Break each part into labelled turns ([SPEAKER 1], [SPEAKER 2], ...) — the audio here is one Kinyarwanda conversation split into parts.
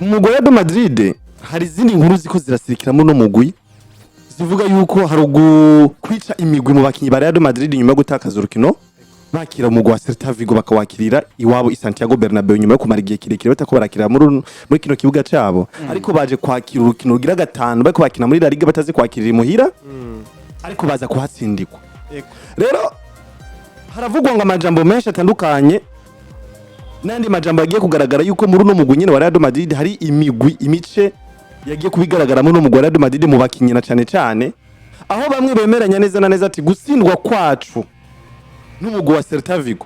[SPEAKER 1] umugwi wa Madrid hari izindi nkuru ziko zirasirikiramo no mugwi zivuga yuko hari kwica imigwi mu bakinyi ba Real Madrid nyuma yo gutakaza urukino bakira umugwi wa Celta Vigo bakawakirira iwabo i Santiago Bernabeu nyuma yo kumara igihe kirekire batako barakira muri kino kibuga cyabo ariko baje kwakira urukino rugira gatanu bako bakina muri La Liga batazi kwakirira imuhira ariko baza kuhatsindikwa rero haravugwa ngo amajambo menshi atandukanye nandi majambo yagiye kugaragara yuko muri no mugwi nyene wa Real Madrid hari imigwi imice yagiye kubigaragara muri no mugwi wa Real Madrid mu bakinyi na cyane aho bamwe bemeranya neza na neza ati gutsindwa kwacu n'umugwi wa Celta Vigo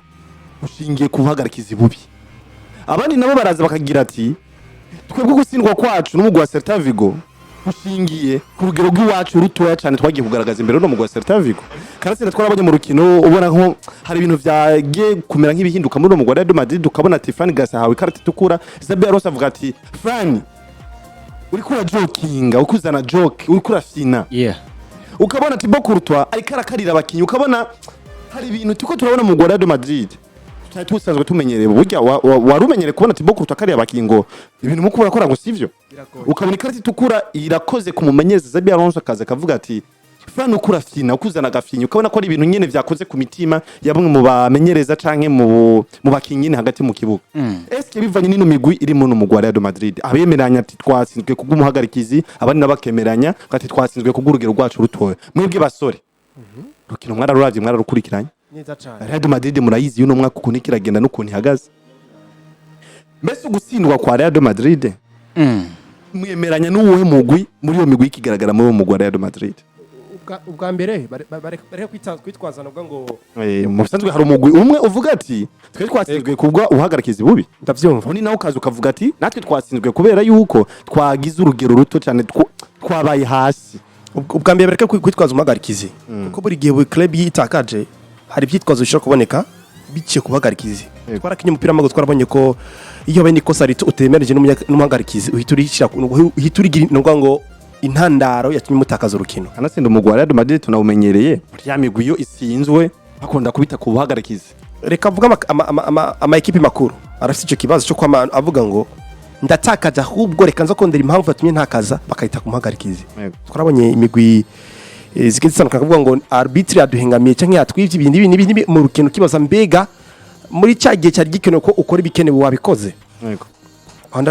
[SPEAKER 1] ushingiye kuhagarikiza bubi abandi nabo baraza bakagira ati twebwe gutsindwa kwacu n'umugwi wa Celta Vigo ushingiye ku rugero rw'iwacu rutoya cyane twagiye kugaragaza imbere no mugwi wa Celta Vigo karasenda twarabonye mu rukino ubona nko hari ibintu byagiye kumera nk'ibihinduka muri no mugwi wa Real Madrid ukabona ati Fran Gasa hawe karate tukura Xabi Alonso avuga ati Fran uri kura jokinga ukuzana joke uri kura fina ukabona ati Bokurtwa ari karakarira abakinyi ukabona hari ibintu tuko turabona mu Real Madrid tutari tusanzwe tumenyereye burya warumenyere kubona ati Bokurtwa kariya abakingo ibintu mukubura kora ngo sivyo ukabona ikarati tukura irakoze kumumenyereza Xabi Alonso akaza kavuga ati Fran ukura fina ukuzana gafinyi ukabona ko ari ibintu nyene vyakoze ku mitima yabamwe mu bamenyereza canke mu bakinyi hagati mu kibuga eske bivanye n'ino migwi iri mu mugwi wa Real Madrid abemeranya ati twatsinzwe kugumuhagarikizi abandi nabakemeranya ati twatsinzwe kugurugero rwacu rutoya mwebwe basore rukino mwararavye mwararukurikiranye
[SPEAKER 2] neza cyane
[SPEAKER 1] Real Madrid murayizi yuno mwaka ukuntu kiragenda n'ukuntu ihagaze mbese ugutsindwa kwa Real Madrid mwemeranya n'uwuhe mugwi muri iyo migwi ikigaragara muri uwo mugwi wa Real Madrid
[SPEAKER 2] ubwa mbere bare kwitwazana ngo
[SPEAKER 1] mu bisanzwe hari umugwi umwe uvuga ati twe twatsinzwe kubwa uhagarikiza bubi
[SPEAKER 2] ndavyumva
[SPEAKER 1] ni nawe kaza ukavuga ati natwe twatsinzwe kubera yuko twagize urugero ruto cyane twabaye hasi
[SPEAKER 2] ubwa mbere bareka kwitwaza umuhagarikizi kuko buri gihe club yitakaje hari byitwazo bishobora kuboneka biciye kubagarikizi twarakinye umupira w'amaguru twarabonye ko iyo bene ikosa rito utemereje n'umuhagarikizi uhiturigira ngo intandaro yatumye mutakaza urukino
[SPEAKER 1] anatsinda umugwi wa Real Madrid tunawumenyereye ya migwi yo isinzwe bakunda kubita ku buhagarikizi
[SPEAKER 2] reka vuga ama equipe makuru arafite icyo kibazo cyo kwama avuga ngo ndatakaza ahubwo reka nza kondera impamvu yatumye ntakaza bakayita ku muhagarikizi twarabonye imigwi zigitsana kavuga ngo arbitre yaduhengamiye canke yatwivye ibindi mu rukino kibaza mbega muri cyagiye cyari gikenewe ko ukora ibikenewe wabikoze
[SPEAKER 1] yego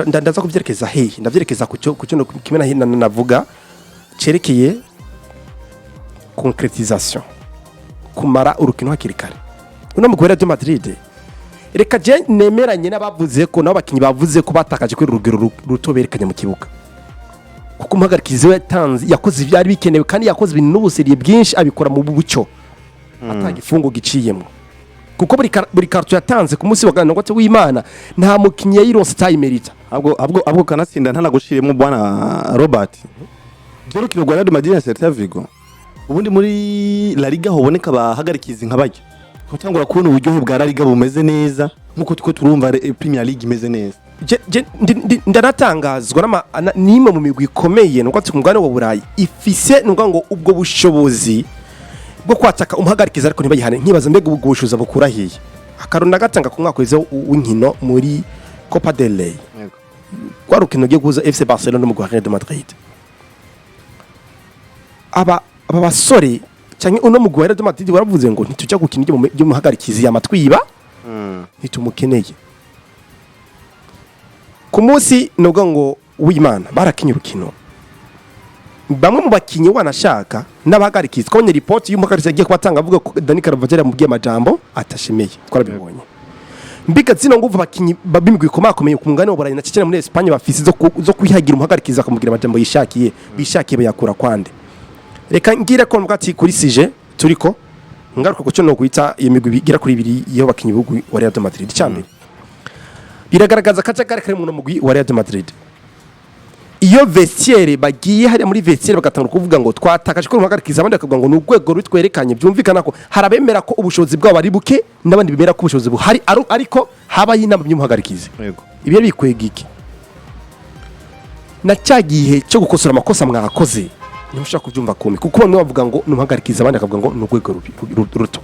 [SPEAKER 2] ndaza kuvyerekeza ndavyerekeza ku cyo kimena hina navuga cerekeye concrétisation kumara urukino hakiri kare uno mugwi wa Real Madrid reka je nemeranye n'abavuze ko n'abakinyi bavuze ko batakaje kuri urugero rutoberekanye mu kibuga kuko umuhagarikizi we yakoze ivyari bikenewe kandi yakoze ibintu n'ubuseriye bwinshi abikora mu bucyo atagifungo giciyemo kuko buri kartu yatanze ku munsi wa gatatu w'Imana nta mukinyi yayironse tayimerita
[SPEAKER 1] abwo kanatsinda ntanagushiremo bwana Robert Jero kino Real Madrid na Celta Vigo ubundi muri La Liga hoboneka bahagarikizi nk'abajya kutangura kubona uburyo bwa La Liga bumeze neza nkuko tuko turumva Premier League imeze neza ndaratangazwa n'imwe mu migwi ikomeye nuko ati kumugane wa Burayi ifise nuko ngo ubwo bushobozi bwo kwataka umuhagarikiza ariko ntibayihane nkibaza mbega ubwo bushobozi bukurahiye akarunda gatanga ku mwaka weze w'inkino muri Copa del Rey kwa rukino giye guza FC Barcelona mu Real Madrid aba basore cyane uno mu Real Madrid baravuze ngo ntitujya gukina ibyo muhagarikizi yamatwiba ntitumukeneye ku munsi nubwo ngo w'Imana barakinye urukino bamwe mu bakinyi wanashaka n'abahagarikizi konye report y'umuhagarikizi yagiye kubatanga avuga ko Dani Carvajal yamubwiye amajambo atashemeye twarabibonye mbiga zino nguvu bakinyi babimigwi komakomeye ku mugane w'Uburayi na cyane muri Espagne bafise zo kwihagira umuhagarikizi akamubwira amajambo bishakiye bayakura kwande reka ngira ko mbwati kuri sije turiko ngaruka ko cyo no kwita iyo migwi bigira kuri ibiri iyo bakinyi bugwi wa Real Madrid cyambere biragaragaza kacagare kare mu mugwi wa Real Madrid iyo vestiaire bagiye hari muri vestiaire bagatanga kuvuga ngo twatakaje ko umuhagarikiza abandi bakavuga ngo n'urwego rutwerekanye byumvikana ko harabemera ko ubushobozi bwabo ari buke n'abandi bemera ko ubushobozi buhari ariko habaye inama by'umuhagarikizi yego
[SPEAKER 2] ibyo bikwega iki na cyagihe cyo gukosora amakosa mwakoze ntimushaka kubyumva kumi kuko bamwe bavuga ngo n'umuhagarikiza abandi bakavuga ngo n'urwego ruto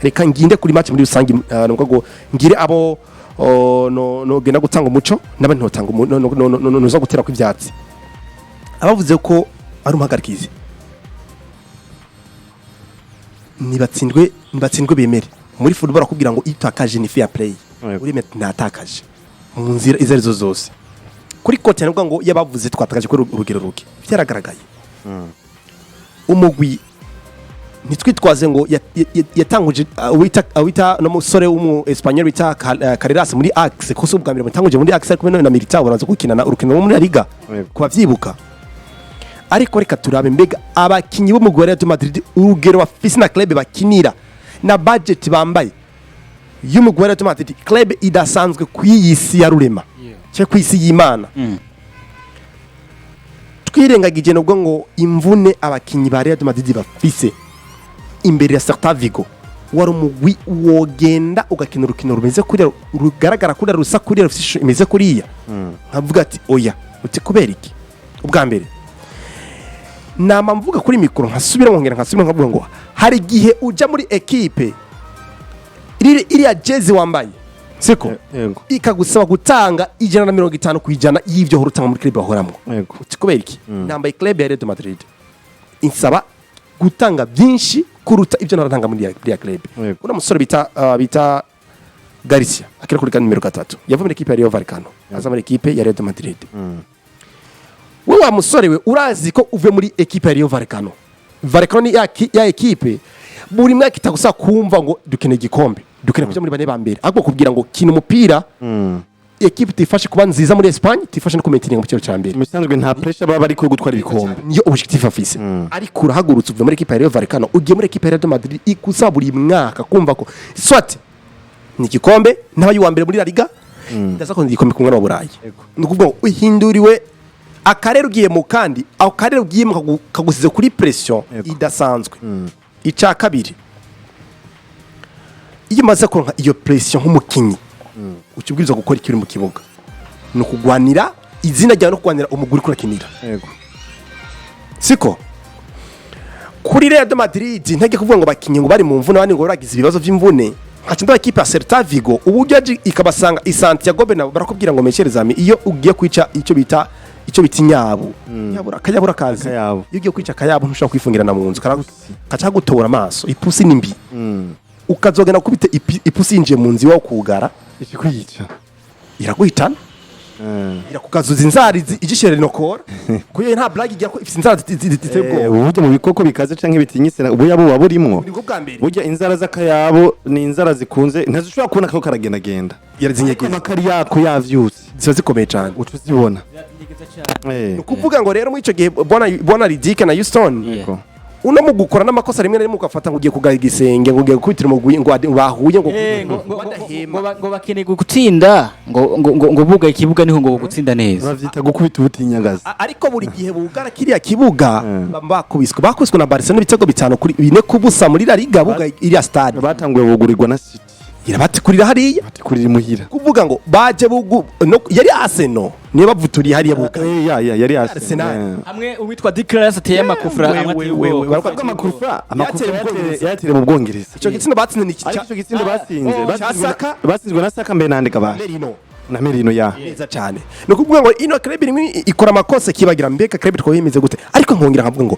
[SPEAKER 2] reka nginde kuri match muri rusangi nubwo ngo ngire abo no genda gutanga umuco n'abandi ntotanga no zo gutera kw'ivyatsi abavuze ko ari umuhagarikizi nibatsindwe bemere muri football akubwira ngo itakaje ni fair play uri met natakaje mu nzira izarizo zose kuri kote nabwo ngo yabavuze twatakaje ko urugero ruke byaragaragaye umugwi nitwitwaze ngo yatanguje wita no musore w'umu Espanyol wita Carreras muri Axe ko subwa mbere mutanguje muri Axe ariko no na Militao baraza gukinana urukino muri Liga kubavyibuka ariko reka turabe mbega abakinyi bo mu Real Madrid urugero wa Fisna Club bakinira na budget bambaye y'umu Real Madrid club idasanzwe kwiyisi ya rurema cyo kwisi y'Imana twirengagije nubwo ngo imvune abakinyi ba Real Madrid bafise imbere ya Celta Vigo wari umugwi wogenda ugakina urukino rumeze kuri rugaragara kuri rusa kuri rufishe imeze kuriya nkavuga ati oya uti kubera iki ubwa mbere nama mvuga kuri mikoro nkasubira nkavuga ngo hari gihe uja muri equipe iriya jezi wambaye siko ikagusaba gutanga 150 kwijana y'ivyo horutanga muri club bahoramo uti kubera iki nambaye club ya Real Madrid insaba gutanga byinshi kuruta ibyo naratanga muri ya club kuna musore bita Garcia akira kuri numero 3 yavuye muri equipe ya Rayo Vallecano aza muri equipe ya Real Madrid wewe wa musore we urazi ko uve muri equipe ya Rayo Vallecano ni ya equipe buri mwaka itagusa kumva ngo dukene gikombe dukene kuja muri bane bambere ahubwo kubwira ngo kina umupira equipe tifashe kuba nziza muri Espagne tifashe no kumetinga mu cyaro cyambere
[SPEAKER 1] misanzwe nta pressure baba bari ko gutwara ibikombe
[SPEAKER 2] niyo objectif afise ariko urahagurutse uvuye muri equipe ya Rayo Vallecano ugiye muri equipe ya Real Madrid ikusa buri mwaka kumva ko swat ni gikombe n'abayi wa mbere muri La Liga ndaza ko igikombe kumwe no Burayi nukuvuga uhinduriwe akarere ugiye mu kandi aho karere ugiye mu kagusize kuri pression idasanzwe ica kabiri iyo maze kuronka iyo pression nk'umukinyi ukibwirizwa gukora ikiri mu kibuga no kugwanira izina ryawe no kugwanira umuguri kurakinira siko kuri Real Madrid ntege kuvuga ngo bakinye ngo bari mu mvune abandi ngo baragize ibibazo by'imvune hacinda equipe ya Celta Vigo uburyo ikabasanga i Santiago Bernabeu barakubwira ngo mesherezami iyo ugiye kwica icyo bita inyabu yabura kazi iyo ugiye kwica kayabu ntushobora kwifungirana mu nzu kaca gutora amaso ipusi nimbi ukazogena kubita ipusi inje mu nzi wawe kugara
[SPEAKER 1] ikikwica
[SPEAKER 2] iraguhitana irakugazuza inzari igishere nokora kuyo nta blague igira ko ifite inzara zitebwo
[SPEAKER 1] uburyo mu bikoko bikaze canke bitinyise ubuya bo waburimwo burya inzara z'akayabo ni inzara zikunze ntazishobora kubona ko karagenda yarazinyegeza makari yako yavyutse ziba zikomeye cyane utuzibona kuvuga ngo rero muri ico gihe bona Ridike na Houston uno mu gukora n'amakosa rimwe na rimwe ugafata ngo ugiye kugaga igisenge ngo ugiye gukubitira umugwi ngo bahuye
[SPEAKER 3] ngo bakeneye gutsinda ngo buga ikibuga niho ngo gutsinda neza
[SPEAKER 1] bavyita gukubita ubutinyagaza
[SPEAKER 2] ariko buri gihe bugara kiriya kibuga bakubiswe na Barcelona ibitego 5 kuri 4 kubusa muri La Liga buga iriya stade
[SPEAKER 1] batanguye bugurirwa na City
[SPEAKER 2] irabatekurira hariya
[SPEAKER 1] batekurira muhira
[SPEAKER 2] kuvuga ngo baje yari Arsenal niyo bavuturiye hariya buga
[SPEAKER 1] yari Arsenal
[SPEAKER 3] hamwe uwitwa Declares ateye amakufra
[SPEAKER 1] baravuga amakufra yatire mu Bwongereza
[SPEAKER 2] ico gitsindo batsinze niki
[SPEAKER 1] ico gitsindo batsinzwe na Saka Mbenande kabasha na Merino
[SPEAKER 2] neza cyane no kuvuga ngo ino club ikora amakosa kibagira mbeka club twahimize gute ariko nkongera nkavuga ngo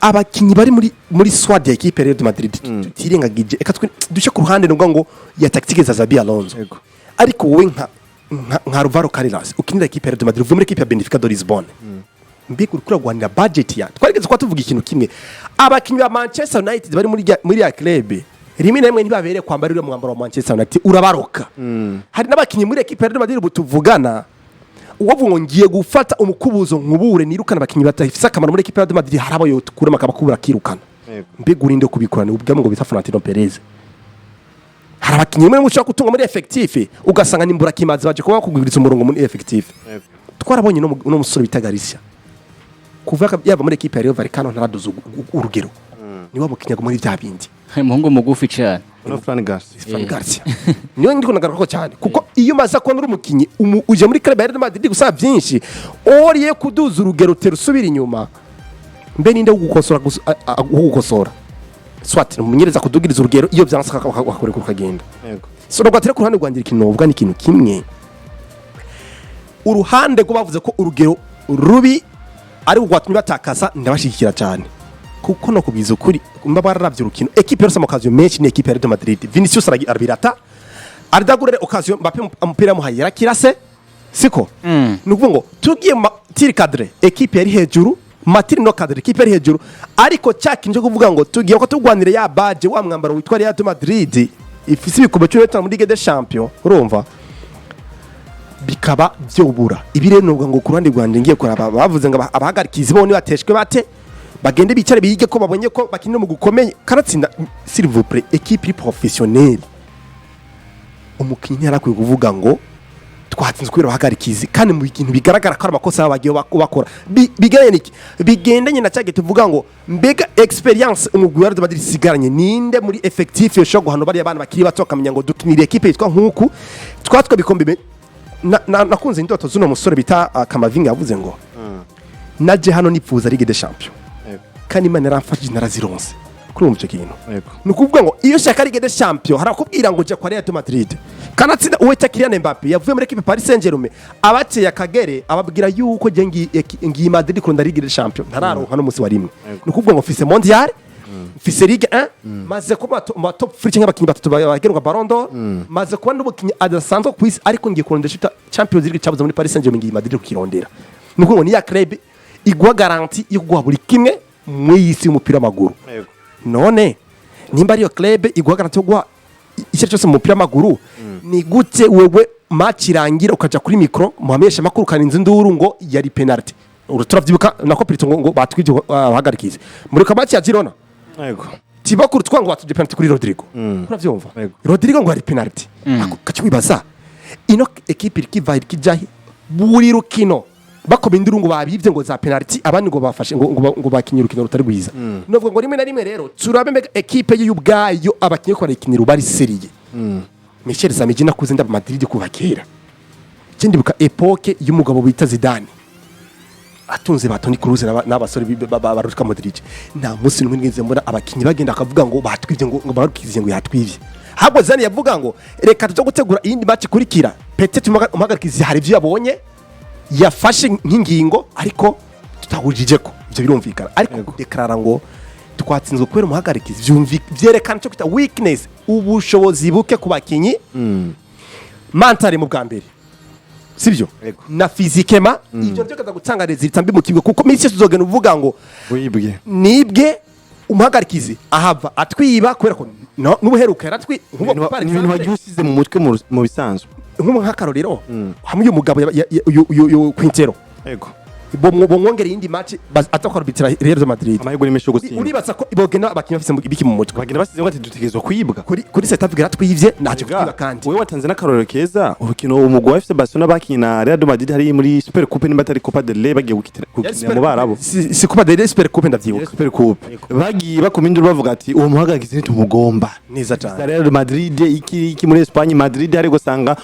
[SPEAKER 2] abakinyi bari muri squad ya equipe ya Real Madrid tirengagije eka duce ku ruhande ngo ya tactique za xabi alonso ariko wowe nka Alvaro Carreras ukinira equipe ya Real Madrid uvuye muri equipe ya Benfica de Lisbonne mbega urikura gwanira budget ya twarigeze kwa tuvuga ikintu kimwe abakinyi ba Manchester United bari muri ya club rimwe na rimwe ntibabere kwambara uriya mwambaro wa Manchester United urabaroka hari n'abakinyi muri equipe ya Real Madrid butuvugana uwo ngiye gufata umukubuzo nkubure nirukana abakinyi batafisa akamaro muri equipe ya Real Madrid harabo yo tukura makabakubura kirukana mbega urinde kubikorana ubwamo ngo bita Florentino Perez hari abakinyi muri mushaka kutunga muri effective ugasanga nimbura kimazi baje kuba kugwiriza umurongo muri effective twarabonye no musore bita Garcia kuva yaba muri equipe ya Rayo Vallecano ntaraduza urugero niwe mukinyago muri bya bindi
[SPEAKER 3] muhungu mugufi cyane
[SPEAKER 1] no Fran Garcia
[SPEAKER 2] niwe ndiko nagaruka cyane kuko iyo maza ko nuri umukinyi uje muri club ya Real Madrid gusaba byinshi oriye kuduza urugero terusubira inyuma mbe ninde gukosora swat umunyereza kudugiriza urugero iyo byansaka akore kugenda so rwatere ku ruhande rwangira ikintu novuga ni ikintu kimwe uruhande rwo bavuze ko urugero rubi ari rwatumye batakaza ndabashigikira cyane kuko no kubiza ukuri mba bararavye urukino equipe yose mu kazi menshi ni equipe ya Real Madrid Vinicius arbirata ardagurere occasion Mbappe umupira muhayira kirase siko nukuvuga ngo tugiye tiri cadre equipe yari hejuru matiri no cadre equipe yari hejuru ariko cyakinje kuvuga ngo tugiye ko tugwanire ya badge wa mwambaro witwa Real Madrid ifise ibikombe cyo muri Ligue des Champions urumva bikaba byobura ibire nubwo ngo kurande rwande ngiye kuraba bavuze ngo abahagarikizi bo ni bateshwe bate bagende bicare biyige ko babonye ko bakinira mu gukomeye karatsinda s'il vous plaît équipe professionnelle umukinnyi yarakwiye kuvuga ngo twatsinzwe kubera abahagarikizi kandi mu bintu bigaragara ko ari amakosa bagiye bakora biganye niki bigendanye na cyage tuvuga ngo mbega experience umugwi wa Real Madrid sigaranye ninde muri effectif yo guhano bari abana bakiri bato kamenya ngo dukinire equipe yitwa nkuku twatwe bikombe nakunze indoto zuno musore bita Kamavinga yavuze ngo naje hano nipfuza Ligue des Champions kandi Imana yaramfashije narazironse kuri mu cyo kintu nukuvuga ngo iyo shaka Ligue des Champions harakubwira ngo je kwa Real Madrid kanatsinda uwe Kylian Mbappe yavuye muri equipe Paris Saint-Germain abateye akagere ababwira yuko je ngi Madrid ko Ligue des Champions ntararonka no musi wa rimwe nukuvuga ngo fise mondial fise Ligue 1 maze kuba top 3 cyangwa abakinyi batatu bagerwa Ballon d'Or maze kuba n'ubukinyi adasanzwe ku isi ariko ngiye kurondesha Champions League cyabuze muri Paris Saint-Germain ngi Madrid kukirondera nukuvuga ngo ni ya club igwa garanti yo guha buri kimwe mu yisi y'umupira w'amaguru none nimba ariyo club igwa garanti yo guha icyo cyose mu mupira w'amaguru ni gute wewe match irangira ukaja kuri micro muhamenyesha makuru kaninze nduru ngo yari penalty uruturavyibuka nako Prito ngo batwije abahagarikize muri match ya Girona
[SPEAKER 1] yego
[SPEAKER 2] tibakuru twanga batuje penalty kuri Rodrigo uravyumva Rodrigo ngo ari penalty akacibibaza ino equipe ikiva ikijahi buri rukino bakobe indurungu babivye ngo za penalty abandi ngo bafashe ngo bakinye urukino rutari rwiza novuga ngo rimwe na rimwe rero turabe mbega equipe y'ubwayo abakinye ko barikinira bari seriye Michel Samiji nakuze ndaba Madrid kuva kera kindi buka epoque y'umugabo bita Zidane atunze batoni kuruze n'abasore baruka Madrid nta musi numwe ngize mbona abakinyi bagenda akavuga ngo batwivye ngo barukize ngo yatwivye habwo Zidane yavuga ngo reka tujye gutegura iyindi match kurikira peut-être umugarikizi hari ivyo yabonye yafashe nk'ingingo ariko tutahujije ko ivyo birumvikana ariko deklara ngo twatsinzwe kubera umuhagarikizi vyerekana cyo kwita weakness ubushobozi buke ku bakinyi mentale mu bwa mbere sibyo na physiquement ivyo byo kaza gutanga resultat mbi mu kigo kuko misi tuzogena uvuga ngo nibwe umuhagarikizi ahava atwiba kubera ko n'ubuheruka yaratwi
[SPEAKER 1] ibintu bagiusize mu mutwe mu bisanzwe
[SPEAKER 2] nk'akarorero hamwe umugabo yo Quintero yego bomwongera indi match atakwarbitira Real Madrid
[SPEAKER 1] amahigwe nimesho gutsinda
[SPEAKER 2] uribatsa ko ibogena abakinyi bafise ibiki mu mutwe
[SPEAKER 1] bagenda basize ngo ati dutegezwa kwibwa
[SPEAKER 2] kuri setup garatwivye naje kwiba kandi
[SPEAKER 1] wewe watanze n'akarorero keza urukino umugwa wa FC Barcelona bakinina Real Madrid hari muri Super Coupe nimba atari Copa del Rey bagiye gukitira mu barabo
[SPEAKER 2] si Copa del Rey Super Coupe ndavyibuka
[SPEAKER 1] Super Coupe bagiye bakomindura bavuga ati uwo muhagagize nitumugomba
[SPEAKER 2] neza cyane
[SPEAKER 1] Real Madrid iki muri Espagne Madrid hari gusanga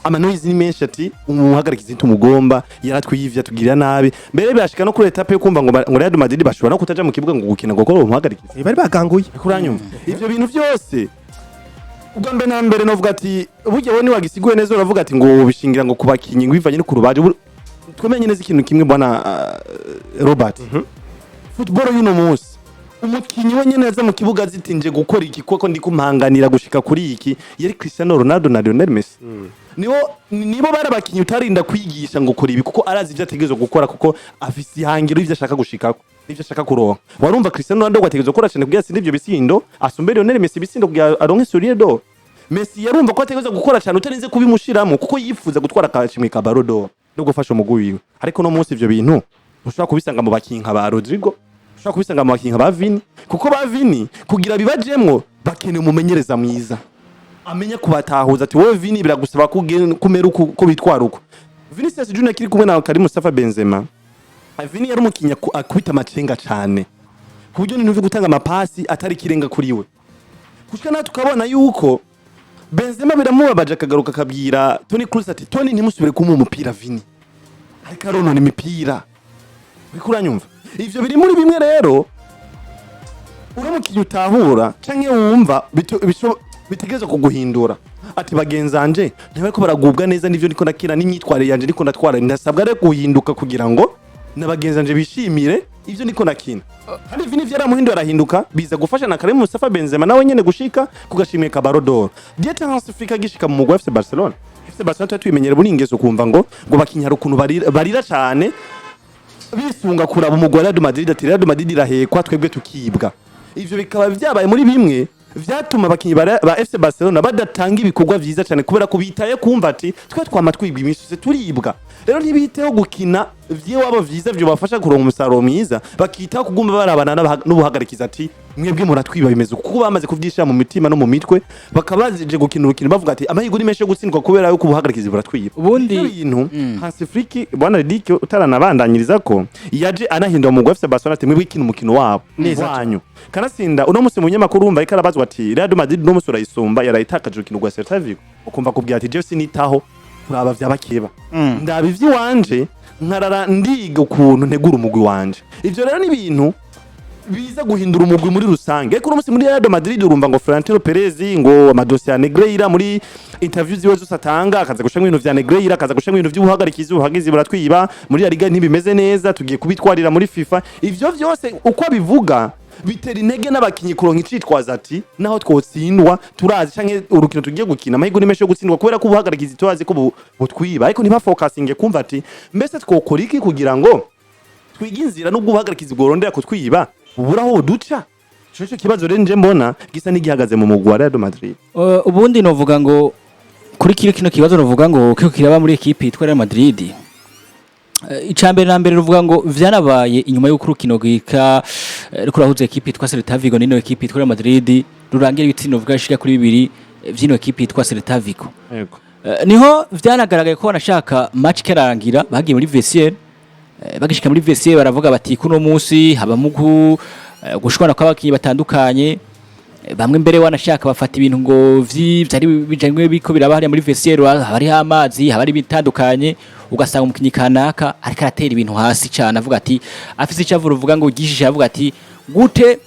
[SPEAKER 1] amanoizi ni menshi ati umuhagagize nitumugomba yaratwivye tugira nabi mbere byashika no kuri etape yo kumva ngo Real Madrid bashobora no kutaja mu kibuga ngo gukina ngo koro umuhagarikize
[SPEAKER 2] bari baganguye
[SPEAKER 1] kuranyumva ivyo bintu byose ugombe na mbere novuga ati burya woni wagisiguye neza uravuga ati ngo bishingira ngo kubakinyi ngo bivanye no kurubaje twemenye neza ikintu kimwe bwana Robert football y'uno munsi umukinyi wenyene yaza mu kibuga zitinje gukora iki kuko ndi kumpanganira gushika kuri iki yari Cristiano Ronaldo na Lionel Messi nibo barabakinyi utarinda kwigisha ngo kora ibi kuko arazi ivyo ategereje gukora kuko afise ihangiro ivyo ashaka gushikako ivyo ashaka kuronka warumva Cristiano Ronaldo gwategereje gukora cyane kugira sindi ivyo bisindo asumbe Lionel Messi bisindo kugira aronke Soulier d'Or Messi yarumva ko ategereje gukora cyane utarinze kubimushiramo kuko yifuza gutwara akashimwe ka Ballon d'Or no gufasha umugwi wiwe ariko no munsi ivyo bintu ushobora kubisanga mu bakinyi nka ba Rodrigo ushobora kubisanga mu bakinyi nka ba Vini kuko ba Vini kugira bibajemwo bakeneye umumenyereza mwiza amenya kubatahuza ati wowe Vini biragusaba kumera uko bitwara uko Vinicius Junior kiri kumwe na Karim Mustafa Benzema Vini yari umukinya akubita amacenga cyane ku buryo n'intuvi gutanga amapasi atari kirenga kuri we kushika na tukabona yuko Benzema biramubabaje akagaruka kabwira Toni Kroos ati Toni ntimusubire kumuha umupira Vini ariko aronona imipira bikuranyumva ivyo biri muri bimwe rero uramukiye utahura canke wumva bitegeza kuguhindura ati bagenzanje ntibariko baragubwa neza n'ivyo ndiko ndakina n'imyitwarire yanje ndiko ndatwara ndasabwa rero guhinduka kugira ngo n'abagenzanje bishimire ivyo ndiko ndakina kandi Vini vyaramuhinduye arahinduka biza gufasha na Karim Mustafa Benzema nawe nyene gushika kugashimira Ballon d'Or Dieta Afrika gishika mu mugwa FC Barcelona FC Barcelona twimenyere buningezo kumva ngo bakinyara ukuntu barira cyane bisunga kuraba umugwa Real Madrid ati Real Madrid irahekwa twebwe tukibwa ivyo bikaba vyabaye muri bimwe vyatuma abakinyi ba FC Barcelona badatanga ibikorwa vyiza cyane kubera ko bitaye kumva ati twe twama twibwa iminsi turibwa rero ntibiteho gukina wabo vyiza byo bafasha kuronka umusaruro mwiza bakitaho kugumba barabana n'ubuhagarikiza ati mwebwe muratwiba bimeze kuko bamaze kuvyishira mu mitima no mu mitwe bakabaje gukina urukino bavuga ati amahirwe ni menshi yo gutsindwa kubera yuko ubuhagarikizi buratwiba
[SPEAKER 3] ubundi
[SPEAKER 1] ibintu Hansi Flick bwana Ridike utaranabandanyiriza ko yaje anahindura mu FC Barcelona ati mwebwe ikina umukino wabo wanyu kanasinda uno musi munyamakuru urumva ikarabazwa ati Real Madrid no musi urayisumba yarayitakaje urukino rwa Celta Vigo ukumva kubwira ati Jeff sinitaho kuraba vyabakeba ndabivyi wanje nkarara ndiga ukuntu ntegura umugwi wanje ivyo rero ni ibintu biza guhindura umugwi muri rusange ariko uno muri Real Madrid urumva ngo Florentino Perez ngo amadossier ya Negreira muri interview ziwe zose atanga akaza gushamwa ibintu vya Negreira akaza gushamwa ibintu vy'ubuhagarikizi ubuhagizi buratwiba muri La Liga ntibimeze neza tugiye kubitwarira muri FIFA ivyo vyose uko bivuga bitera intege n'abakinyi kuronka icitwaza ati naho twotsindwa turazi canke urukino tugiye gukina amahirwe ni menshi yo gutsindwa kubera ko ubuhagarikizi turazi ko butwiba ariko ntiba focusinge kumva ati mbese twokora iki kugira ngo twiginzira n'ubwo ubuhagarikizi bworondera kutwiba uburaho duca cyo kibazo rero nje mbona gisa n'igihagaze mu mugwa Real Madrid
[SPEAKER 3] ubundi novuga ngo kuri kino kibazo novuga ngo kiko kiraba muri equipe yitwa Real Madrid icambere na mbere ruvuga ngo vyanabaye inyuma y'uko urukino gwika rukurahuze equipe yitwa Celta Vigo n'ino equipe yitwa Real Madrid rurangira ibitsino vuga shika kuri 2 vy'ino equipe yitwa Celta Vigo
[SPEAKER 1] yego
[SPEAKER 3] niho vyanagaragaye ko banashaka match kerangira bagiye muri vestiaire bagishika muri vestiaire baravuga bati kuno munsi haba mugu gushwana kw'abakinyi batandukanye bamwe mbere wanashaka bafata ibintu ngo vyari bijanywe biko birabahari muri vestiaire hari amazi hari bitandukanye ugasanga umukinyi kanaka ariko aratera ibintu hasi cyane avuga ati afise icavura uvuga ngo gishije avuga ati gute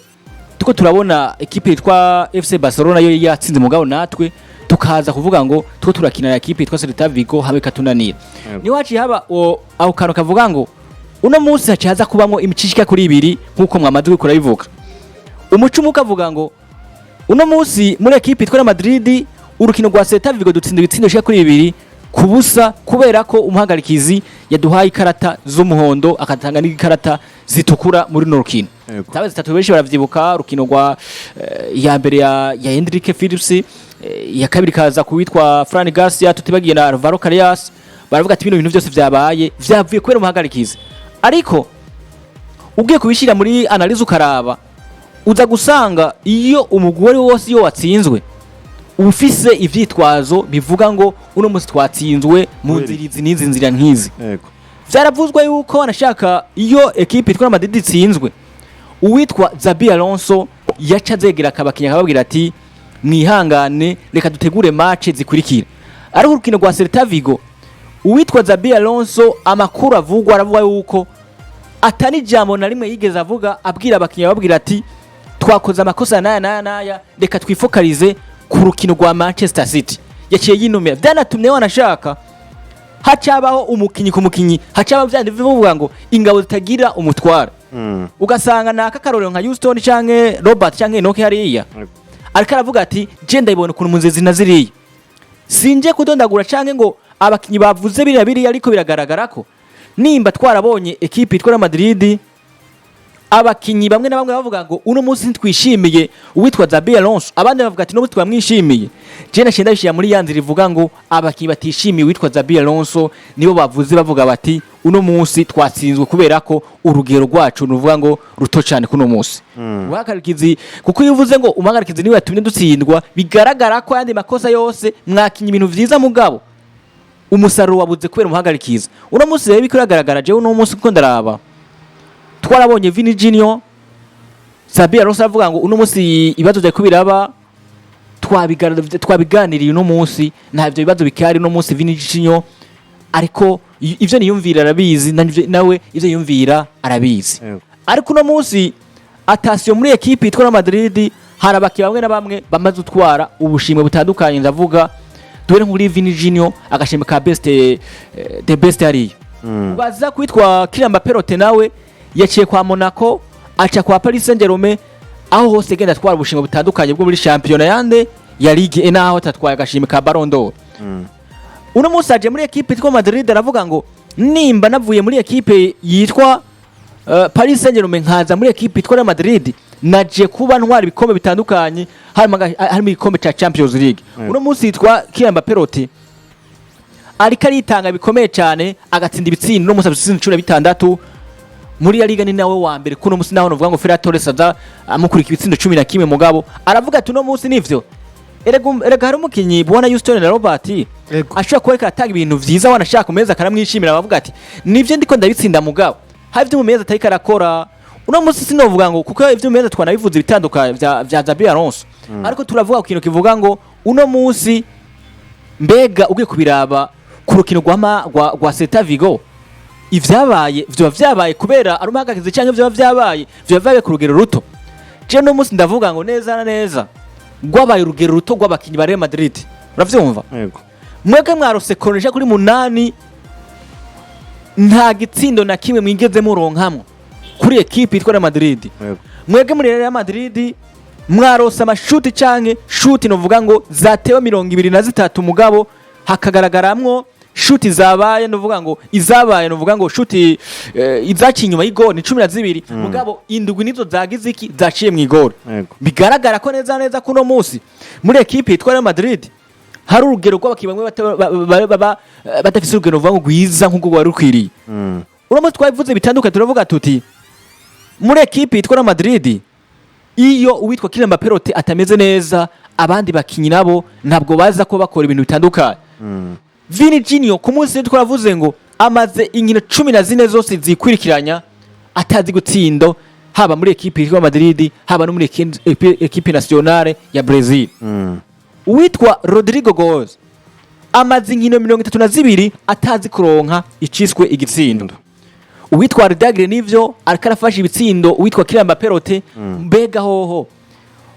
[SPEAKER 3] tuko turabona equipe yitwa FC Barcelona yo yatsinze mugabo natwe tukaza kuvuga ngo tuko turakina na equipe yitwa Celta Vigo habe katunanira ni waci haba aho kano kavuga ngo uno munsi hacaza kubamwo imicishika kuri 2 nkuko mwamaze gukora bivuga umucumu kavuga ngo uno munsi muri equipe yitwa Madrid urukino rwa Celta Vigo dutsinda ibitsindo shika kuri 2 kubusa kubera ko umuhagarikizi yaduhaye ikarata z'umuhondo akatanga n'ikarata zitukura muri no rukino tabe zitatu benshi baravyibuka rukino rwa ya mbere ya Enrique Phillips ya kabiri kaza kuwitwa Fran Garcia tutibagiye na Alvaro Carreras baravuga ati bino bintu byose vyabaye vyavuye kubera umuhagarikizi ariko ugiye kubishira muri analyze ukaraba uza gusanga iyo umugore wose iyo watsinzwe ufise ivyitwazo bivuga ngo uno musi twatsinzwe mu nzirizi n'izi nzira nkizi
[SPEAKER 1] yego
[SPEAKER 3] vyaravuzwe yuko banashaka iyo equipe itwa Madrid itsinzwe uwitwa Xabi Alonso yaca zegera akabakinya akababwira ati mwihangane reka dutegure match zikurikira ari urukino rwa Celta Vigo uwitwa Xabi Alonso amakuru avugwa aravuga yuko atani jambo na rimwe yigeze avuga abwira abakinya babwira ati twakoze amakosa naya reka twifokalize ku rukino rwa Manchester City yaciye yinomera byanatumye wanashaka hacabaho umukinyi ku mukinyi hacaba byandi bivuga ngo ingabo zitagira umutwara ugasanga naka karorero nka Houston canke Robert canke Enoke hariya ariko aravuga ati je ndayibona ukuntu munzezi naziriye sinje kudondagura canke ngo abakinyi bavuze biriya ariko biragaragara ko nimba twarabonye equipe itwa Madrid abakinyi bamwe na bamwe bavuga ngo uno munsi ntwishimiye uwitwa Xabi Alonso abandi bavuga ati no munsi twamwishimiye je nashenda bishya muri yanzira ivuga ngo abakinyi batishimiye uwitwa Xabi Alonso nibo bavuze bavuga bati uno munsi twatsinzwe kubera ko urugero rwacu nuvuga ngo ruto cyane kuno munsi uhagarikizi kuko yivuze ngo umugarikizi niwe yatumye dutsindwa bigaragara ko yandi makosa yose mwakinyi ibintu vyiza mugabo umusaruro wabuze kubera umuhagarikiza uno munsi rero bikuragaragara je uno munsi ko ndaraba twarabonye Vini Junior Xabi Alonso avuga ngo uno munsi ibazo bya kubiraba twabiganiriye uno munsi ntavyo bibazo bikari uno munsi Vini Junior ariko ivyo niyumvira arabizi nawe ivyo yumvira arabizi ariko uno munsi atasiyo muri equipe itwa Madrid harabaki bamwe na bamwe bamaze utwara ubushimwe butandukanye ndavuga duhere nkuri Vini Junior agashimwe ka best the best hariya baza kwitwa Kylian Mbappe nawe yaciye kwa Monaco aca kwa Paris Saint-Germain aho hose genda twara ubushimwe butandukanye bwo muri championnat yande ya Ligue 1 naho tatwaye agashimwe ka Ballon d'Or uno musaje muri equipe yitwa Madrid aravuga ngo nimba navuye muri equipe yitwa Paris Saint-Germain nkaza muri equipe yitwa Real Madrid naje kuba ntwara ibikombe bitandukanye harimo igikombe ca Champions League uno musi yitwa Kylian Mbappe ariko aritanga bikomeye cyane agatsinda ibitsindo no musabye 16 muri ya liga ni nawe wa mbere kuno musi naho novuga ngo Ferran Torres aza amukurika ibitsindo 11 mugabo aravuga ati no musi nivyo erega hari umukinyi ubona Houston na Robert ashobora kuba atanga ibintu vyiza wanashaka kumeza akaramwishimira abavuga ati nivyo ndiko ndabitsinda mugabo hari ibyo mumeza atari karakora uno musi sinovuga ngo kuko ibyo mumeza twanabivuze bitandukanye vya xabi alonso ariko turavuga ku kintu kivuga ngo uno musi mbega ugiye kubiraba ku rukino rwa Celta Vigo ivyabaye kubera arumahagakize cyangwa vyabaye ku rugero ruto je no musi ndavuga ngo neza na neza gwabaye urugero ruto rw'abakinyi ba Real Madrid uravyumva yego mwebwe mwarose koresha kuri 8 nta gitsindo na kimwe mwigeze muronkamwe kuri equipe yitwa Real Madrid mwebwe muri Real Madrid mwarose amashuti canke shuti novuga ngo zatewe 23 mugabo hakagaragaramwo shuti zabaye novuga ngo izabaye novuga ngo shuti izakinyuma y'igori 12 mugabo indugwi nizo zagize iki zaciye mu igori bigaragara ko neza kuno musi muri equipe yitwa Real Madrid hari urugero rw'abakibamwe batafise urugero novuga ngo gwiza nk'uko wari ukwiriye uramo twabivuze bitandukanye turavuga tuti muri equipe yitwa Real Madrid iyo uwitwa Kylian Mbappe atameze neza abandi bakinyi nabo ntabwo baza ko bakora ibintu bitandukanye Vini Junior ku munsi twaravuze ngo amaze inkino 14 zose zikurikiranya atazi gutsindo haba muri equipe yitwa Madrid haba no muri equipe nationale ya Brazil uwitwa Rodrigo Goes amaze inkino 32 atazi kuronka iciswe igitsindo uwitwa Ardagre nivyo arkarafasha ibitsindo uwitwa Kylian Mbappe mbega hoho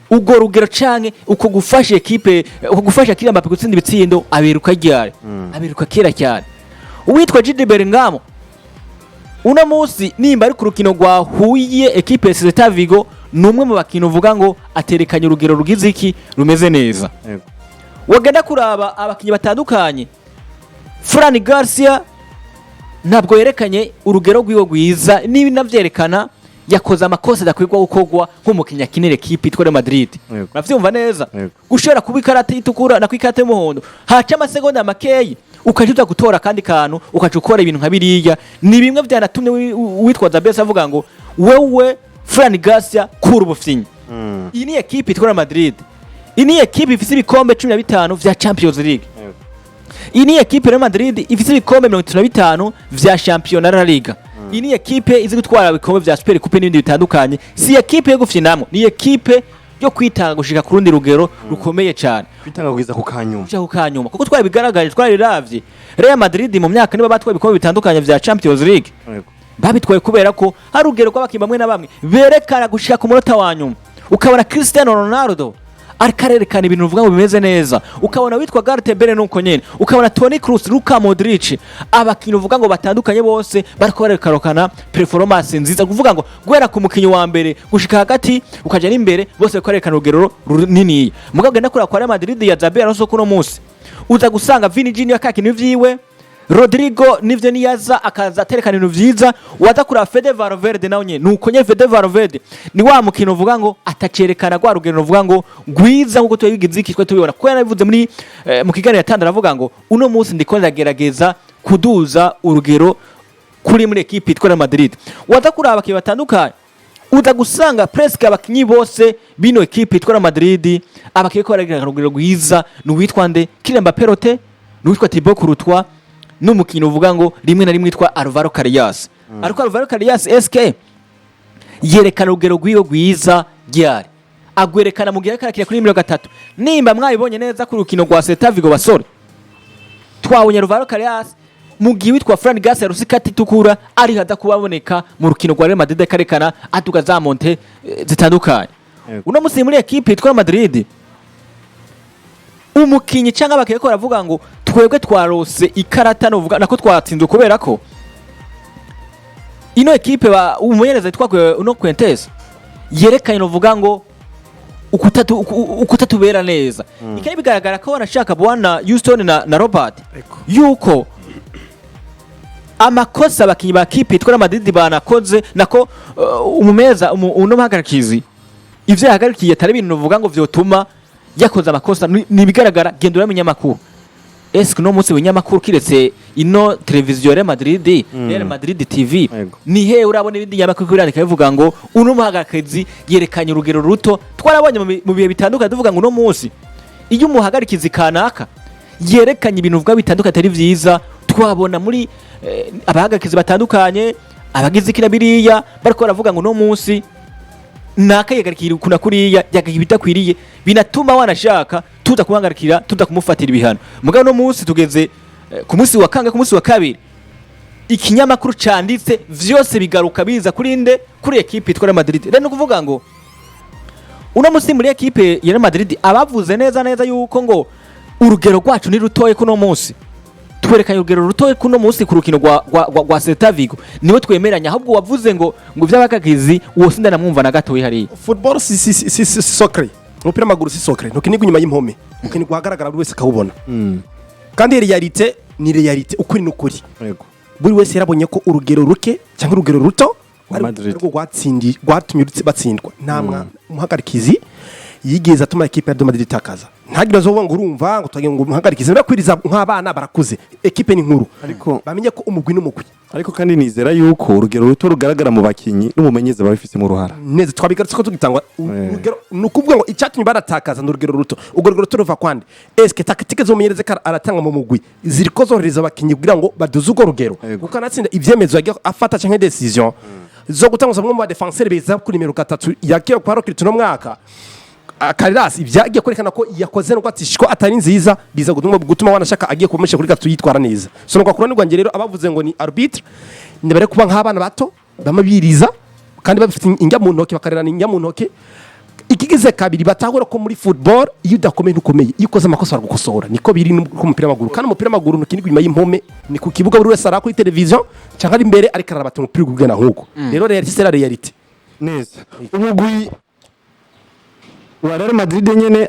[SPEAKER 3] ugo rugero canke uko gufasha equipe uko gufasha Kylian Mbappe gutsinda ibitsindo aberuka ryari aberuka kera cyane uwitwa Jude Bellingham una musi nimba ari ku rukino rwa huye equipe Celta Vigo numwe mu bakino uvuga ngo aterekanye urugero rugize iki rumeze neza wagenda kuraba abakinyi batandukanye Fran Garcia ntabwo yerekanye urugero rwiwe rwiza nibi navyerekana yakoze amakosa adakwirwa gukogwa nk'umukinya kinere equipe yitwa Real Madrid uravyumva neza gushora kuba ikarata itukura na kwikate muhondo haca amasegonda makeyi ukajuza gutora kandi kantu ukacukora ibintu nka biriya ni bimwe byanatumye witwaza bese avuga ngo wewe Fran Garcia kuri ubufyinyi iyi ni equipe yitwa Real Madrid iyi ni equipe ifise ibikombe 15 vya Champions League iyi ni equipe Real Madrid ifise ibikombe 35 vya Championnat La Liga iyi ni equipe izi gutwara ibikombe vya Super Coupe n'ibindi bitandukanye si equipe yo gufyinamwe ni equipe yo kwitanga gushika ku rundi rugero rukomeye cyane
[SPEAKER 1] kwitanga kugeza ku kanyuma
[SPEAKER 3] kuko twari bigaragaje twari ravye Real Madrid mu myaka niba batwaye ibikombe bitandukanye vya Champions League babitwaye kubera ko hari urugero rw'abakinnyi bamwe na bamwe berekana gushika ku munota wa nyuma ukabona Cristiano Ronaldo arikarerekana ibintu uvuga ngo bimeze neza ukabona witwa Gareth Bale nuko nyene ukabona Toni Kroos Luka Modric abakinyi uvuga ngo batandukanye bose bariko barekarokana performance nziza kuvuga ngo gwera ku mukinyi wa mbere gushika hagati ukaja n'imbere bose barerekana urugero runini mugabo genda kura kwa Real Madrid ya xabi alonso kuno musi uza gusanga Vini Junior akakina ivyiwe Rodrigo nivyo niyaza akaza aterekana ibintu vyiza waza kura Fede Valverde nawe nyene nuko nye Fede Valverde ni wa mukino uvuga ngo atacerekana gwa rugero uvuga ngo gwiza nkuko tubigize iki tubibona ko yanabivuze muri mu kiganiro yatandara avuga ngo uno munsi ndiko ndagerageza kuduza urugero kuri muri equipe yitwa Real Madrid waza kura abakiye batandukanye uza gusanga presque abakinyi bose bino equipe yitwa Real Madrid abakiye ko baragira urugero gwiza nuwitwa nde Kylian Mbappe nuwitwa Thibaut Courtois n'umukino uvuga ngo rimwe na rimwe yitwa Alvaro Carrillas ariko Alvaro Carrillas SK yerekana urugero rwiwe rwiza ryari agwerekana mu gihe karakira kuri 3 nimba mwabibonye neza ku rukino rwa Celta Vigo basore twabonye Alvaro Carrillas mu gihe witwa Fran Garcia rusikati tukura ari hada kubaboneka mu rukino rwa Real Madrid karekana atuga za monte zitandukanye uno musi muri equipe yitwa Madrid umukinyi cyangwa abakinnyi ko baravuga ngo twebwe twarose ikarata novuga nako twatsinzwe kubera ko ino ekipe umumenyereza twakwe uno Quintes yerekanye novuga ngo ukutatubera neza ikari bigaragara ko wanashaka bwana Houston na Robert yuko amakosa abakinyi ba kipe itwara Madrid banakoze nako umumeza uno mahagarikizi ivyo yahagarikiye atari ibintu novuga ngo vyotuma yakoze amakosa nibigaragara genda uramenya makuru eske no munsi w'inyamakuru kiretse ino televiziyo ya Madrid Real Madrid TV ni he urabona ibindi nyamakuru birandika bivuga ngo uno muhagarikizi yerekanye urugero ruto twarabonye mu bihe bitandukanye tuvuga ngo no munsi iyo umuhagarikizi kanaka yerekanye ibintu vuga bitandukanye atari vyiza twabona muri abahagarikizi batandukanye abagize kirabiriya bariko baravuga ngo no munsi nakayegarikira kuna kuriya yagibitakwiriye binatuma wanashaka tuza kubangarikira tuza kumufatira ibihano mugabo no munsi tugeze ku munsi wa kanga ku munsi wa kabiri ikinyamakuru canditse vyose bigaruka biza kurinde kuri equipe itwara Madrid rero no kuvuga ngo uno munsi muri equipe ya Madrid abavuze neza yuko ngo urugero rwacu ni rutoye kuno munsi twerekanye urugero rutoye kuno munsi ku rukino rwa Celta Vigo niwe twemeranya ahubwo wavuze ngo vy'abakagizi wose ndanamwumva na gatoyi hari
[SPEAKER 2] football si soccer umupira w'amaguru si soccer ntukinigwa inyuma y'impome ukinigwa hagaragara buri wese akawubona kandi realite ni realite ukuri n'ukuri buri wese yarabonye ko urugero ruke cyangwa urugero ruto rwo rwatumye batsindwa namwa umuhagarikizi yigeze atuma equipe ya Madrid itakaza ntagire zo ngo urumva ngo twagiye ngo umuhagarikizi barakwiriza nk'abana barakuze equipe ni nkuru ariko bamenye ko umugwi n'umugwi
[SPEAKER 1] ariko kandi nizera yuko urugero ruto rugaragara mu bakinyi n'umumenyeza babifise mu ruhara
[SPEAKER 2] neza twabigarutse ko tugitangwa urugero nukuvuga ngo icyatumye baratakaza n'urugero ruto ubwo rugero ruto ruva kwande eske tactique zo mumenyereza aratanga mu mugwi ziriko zohereza abakinyi kugira ngo baduze urwo rugero kuko anatsinda ivyemezo yagiye afata canke decision zo gutanga mu defenseur beza kuri nimero 3 yakiye kwa Rokiri tuno mwaka Kariras ibyagiye kwerekana ko yakoze no kwatishiko atari nziza biza gutuma wanashaka agiye kumesha kuri gatu yitwara neza so ngo kurani rwanje rero abavuze ngo ni arbitre ndebere kuba nk'abana bato bamabiriza kandi bafite injya mu ntoke bakarerana injya mu ntoke ikigize kabiri batahura ko muri football iyo udakomeye ntukomeye iyo ukoze amakosa baragukosora niko biri ku mupira w'amaguru kandi umupira w'amaguru ntukinigwa inyuma y'impome ni ku kibuga buri wese ara kuri television cyangwa ari imbere ariko arabata umupira ugugena nkuko rero reality c'est la reality
[SPEAKER 1] neza umugwi wa Real Madrid nyene